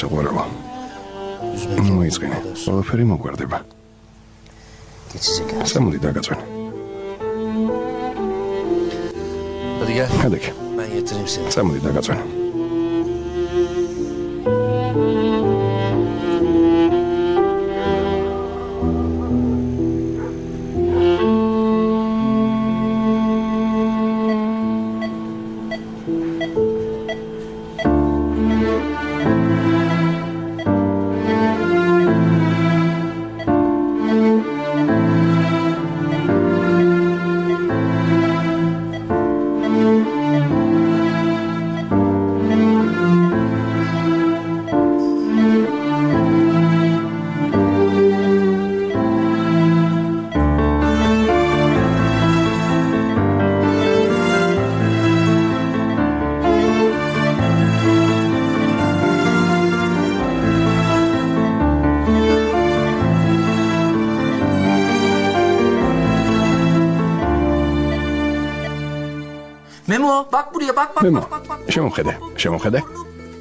საყვარელო. მოიწყინე, ყველაფერი მოგვარდება. Წამოდი დაგაწვენ. Hadi. Ben yatırayım seni. Წამოდი დაგაწვენ. Memo bak buraya bak. Memo,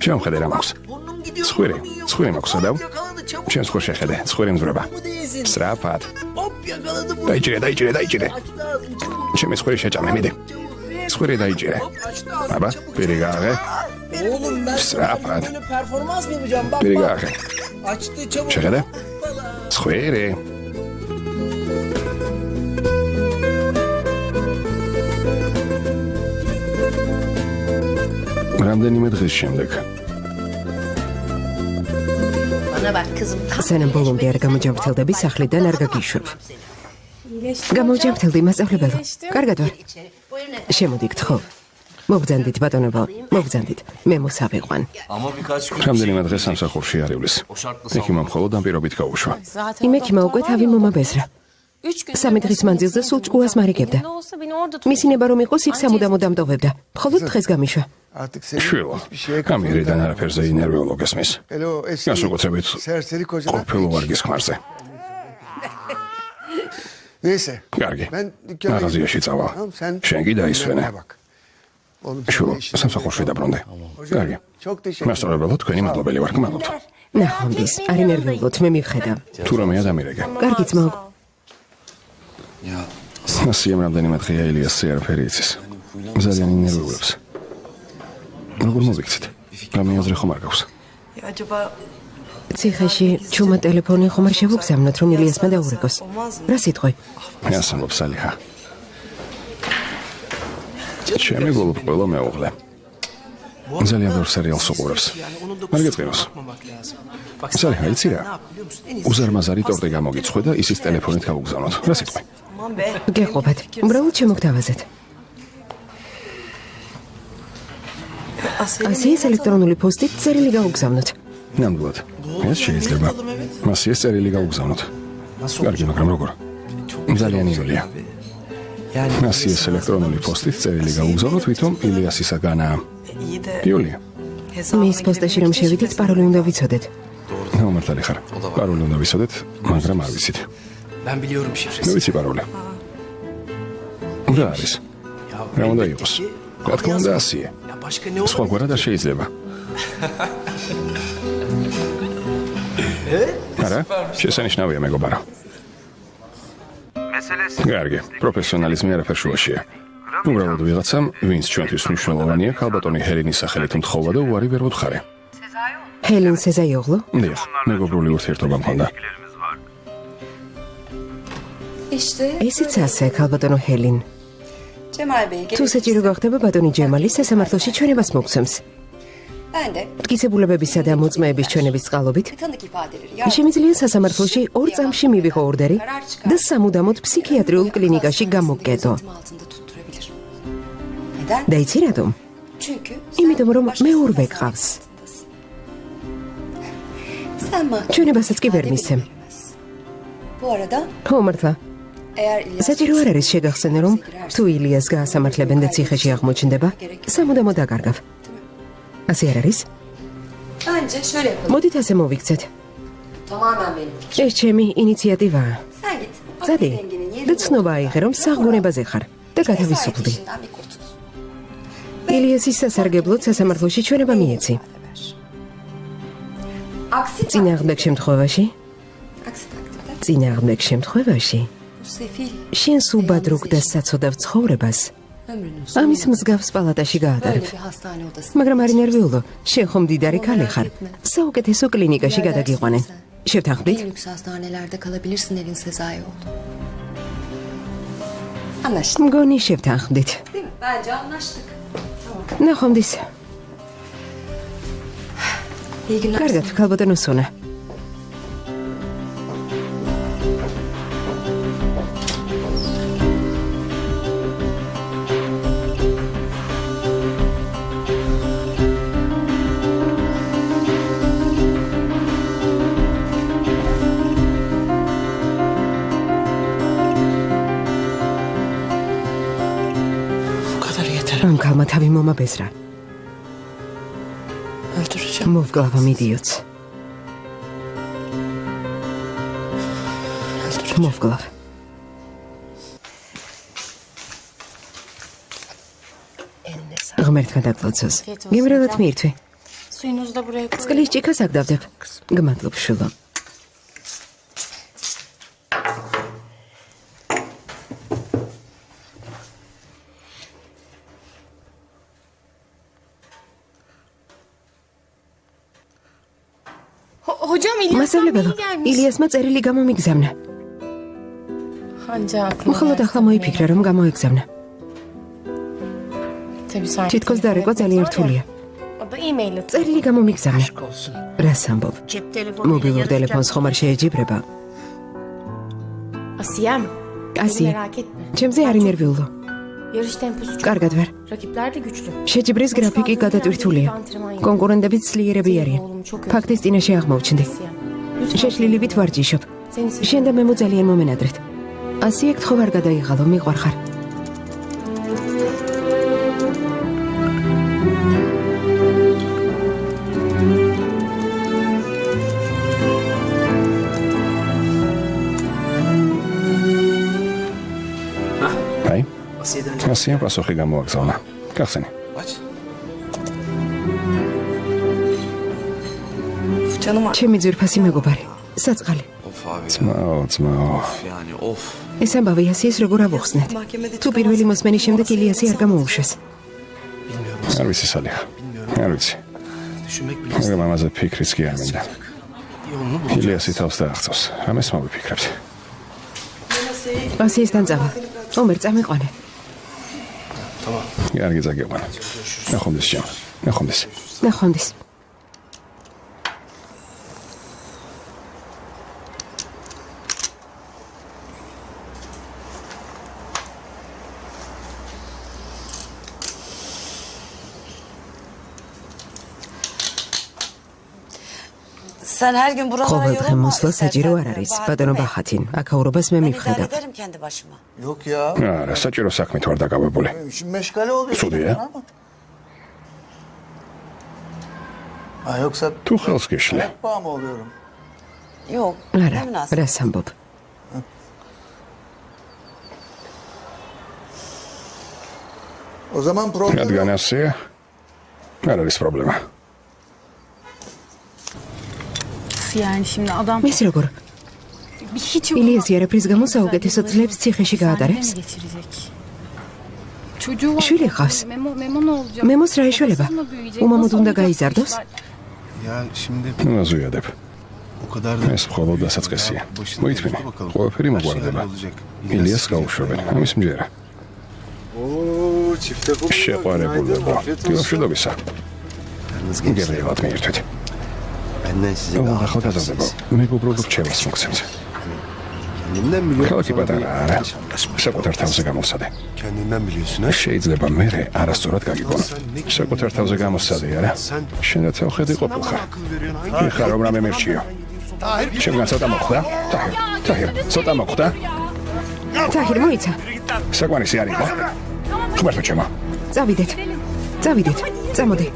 შემოხედე რა მაქვს. Ცხვირი მაქვს სადავ. Ჩემს ხო შეხედე, ცხვირი მძვრება. Სწრაფად. დაიჭირე. ჩემი ცხვირი შეჭამე, მიდი. ცხვირი დაიჭირე. აბა, პირი გააღე. Oğlum ben Strafat. performans mı yapacağım? Bak Biri bak. gaağe. Açtı çabuk. შეხედე. ცხვირი. რამდენიმე დღის შემდეგ. Bana bak kızım. სანამ ბოლომდე არ გამოჯამრთელდები სახლიდან არ გაგიშვებ. გამოჯამრთელდი მასწავლებელო. კარგად ვარ. შემოდი გთხოვ. მოგძანდით ბატონებო, მოგძანდით. მე მოსავიყვან. Ama birkaç gün. რამდენიმე დღეს სამსახურში არ ივლის. ექიმმა მხოლოდ ამ პირობით გაუშვა. იმ ექიმა უკვე თავი მომაბეზრა. 3 დღის მანძილზე სულ ჭკუას მარიგებდა. მისი ნება რომ იყოს იქ სამუდამოდ ამტოვებდა. მხოლოდ დღეს გამიშვა. შვილო, გამიერიდან არაფერზე ინერვიულო გესმის. განსაკუთრებით ყოფილო ვარგის ხმარზე. კარგი, მაღაზიაში წავალ. შენ კი დაისვენე. შვილო, სამსახურში დაბრუნდი. კარგი. მასწავლებელო, თქვენი მადლობელი ვარ, გმადლობთ. ნახონდის, არ ინერვიულოთ, მე მივხედავ. თუ რამეა დამირეკე. კარგი ძმაო. ასიამ რამდენიმე დღეა ილიასზე არაფერი იცის. ძალიან ინერვიულებს. როგორ მოვიქცეთ? გამიაზრე ხომ არ გაქვს? ციხეში ჩუმა ტელეფონი ხომ არ შევუგზავნოთ რომ ილიასმა დაურეკოს. რა სიტყვი? ასამბობ სალიხა. ჩემი გულობ ყველა მეუღლე. ძალიან ბევრ სერიალს უყურებს. არ გეწყინოს. სალიხა, იცი რა? უზარმაზარი ტორტი გამოგიცხვე და ისის ტელეფონით გავუგზავნოთ. რა სიტყვი? გეყობათ. უბრალოდ შემოგთავაზეთ. ასიეს ელექტრონული პოსტით წერილი გაუგზავნოთ. ნამდვილად. ეს შეიძლება. მასიეს წერილი გაუგზავნოთ. კარგი, მაგრამ როგორ? ძალიან იგულია. მასიეს ელექტრონული პოსტით წერილი გაუგზავნოთ, ვითომ ილიასისაგანაა. იულია. მის პოსტაში რომ შევიდეთ, პაროლი უნდა ვიცოდეთ. ნომერტალი ხარ. პაროლი უნდა ვიცოდეთ, მაგრამ არ ვიცით. Ben biliyorum şifresi. ნუ ვიცი პაროლი. რა არის? რა უნდა იყოს? რა თქმა უნდა ასიე. Ya başka ne olur? სხვაგვარად არ შეიძლება. არა, შესანიშნავია მეგობარო. კარგი, პროფესიონალიზმი არაფერ შუაშია. უბრალოდ ვიღაცამ, ვინც ჩვენთვის მნიშვნელოვანია, ქალბატონი ჰელინის სახელით მთხოვა და უარი ვერ ვუთხარი. ჰელენ სეზაიოღლო? დიახ, მეგობრული ურთიერთობა მქონდა. ესეც ასე, ქალბატონო ჰელენ. თუ საჭირო გახდება ბატონი ჯემალი სასამართლოში ჩვენებას მოგცემს. მტკიცებულებებისა და მოწმეების ჩვენების წყალობით შემიძლია სასამართლოში 2 წამში მივიღო ორდერი და სამუდამოდ ფსიქიატრიულ კლინიკაში გამოგკეტო. და იცი რატომ? იმიტომ რომ მე ორვე გყავს. ჩვენებასაც კი ვერ მისცემ. ხო მართლა. საჭირო არ არის შეგახსენე რომ თუ ილიას გაასამართლებენ და ციხეში აღმოჩნდება, სამუდამოდ აკარგავ. ასე არ არის? მოდით ასე მოვიქცეთ. ეს ჩემი ინიციატივაა. წადი და ცნობა აიღე რომ საღმონებაზე ხარ და გათავისუფლდი. ილიასის სასარგებლოდ სასამართლოში ჩვენება მიეცი. წინააღმდეგ შემთხვევაში შენს უბადროგ და საცოდავ ცხოვრებას ამის მსგავს პალატაში გაატარებ. მაგრამ არ ინერვიულო, შენ ხომ მდიდარი ქალი ხარ. საუკეთესო კლინიკაში გადაგიყვანენ. შევთანხმდით? მგონი შევთანხმდით. ნახვამდის. კარგად, ქალბატონო სონა. ამ ქალმა თავი მომაბეზრა. მოვგლავა მიდიოც. მოვგლავ. ღმერთმა დაგლოცოს. გემრიელად მიირთვი. წყლის ჭიქას აგდავდებ. გმადლობ შვილო. მასწავლებელო, ილიასმა წერილი გამომიგზავნა. მხოლოდ ახლა მოიფიქრე, რომ გამოეგზავნა. თითქოს დარეკვა ძალიან რთულია. წერილი გამომიგზავნა. რას ამბობ? მობილურ ტელეფონს ხომ არ შეეჯიბრება? ასია, ჩემზე არ ინერვიულო. კარგად ვარ. შეჯიბრის გრაფიკი გადატვირთულია. კონკურენტებიც ძლიერები არიან. ფაქტის წინაშე აღმოვჩნდი. შეშლილივით ვარჯიშობ. შენ და მე ძალიან მომენადრეთ. ასია გთხოვ არ გადაიღალო, მიყვარხარ. ასია პასუხი გამოაგზავნა. გახსენე. ჩემი ძვირფასი მეგობარი, საწყალი. ძმაო. ეს ამბავი ასიას როგორ ავუხსნეთ? თუ პირველი მოსმენის შემდეგ ილიასი არ გამოუშვეს. არ ვიცი სალიხა. არ ვიცი. მაგრამ ამაზე ფიქრიც კი არ მინდა. ილიასი თავს დააღწევს. ამას მოვიფიქრებთ. ასიასთან წავალ. ომერ წამიყვანე. კარგი წაგიყვანა. ნახვამდის შენ. ნახვამდის. ნახვამდის. Sen her gün buralara ყოველდღე მოსვლა საჭირო არ არის, ბატონო ბახათინ. აქაურობას მე მივხედავ. ederim kendi başıma. Yok ya. არა, საჭირო საქმით ვარ დაკავებული. İşim meşgale oluyor. Sudiye. Ha yoksa თუ ხელს გიშლი. bağ mı oluyorum? Yok. არა, ne münasebet. რას ამბობ? O zaman problem yok. რადგან ასია? არ არის პრობლემა. Yani şimdi adam მის როგორ? hiç yok. ილიასი არაფრის გამო საუკეთესო ძლებს ციხეში გაატარებს? Geçirecek. Çocuğu var. შვილი ყავს. Memo ne olacak? მემოს რა ეშველება? უმამოდ უნდა გაიზარდოს? Ya şimdi ნაზუიადებ. o kadar da ეს მხოლოდ დასაწყისია. მოითმინე, bakalım. ყველაფერი Her şey მოგვარდება. olacak. ილიას გაუშვებენ. ამის მჯერა. Oo, çifte kumru. შეყვარებულებო. დილშედობისა. გემრიელად მიირთვით. Benden size ოღონდ ახალგაზრდებო, მეგობრობ რჩევას მოგცემთ. Kendimden biliyorum. ქალაქი პატარა არა. საკუთარ თავზე გამოსადე. Kendinden biliyorsun ha? შეიძლება მე არასწორად გაგიგონო. საკუთარ თავზე გამოსადე არა. შენაც ხედი ყოფილხარ. იხარ რომ რამე მერჩიო. შეგან ცოტა მოხდა? თაჰირ, ცოტა მოხდა? თაჰირ მოიცა. საკვანისი არ იყო. ხმართო ჩემო. წავიდეთ. წამოდი.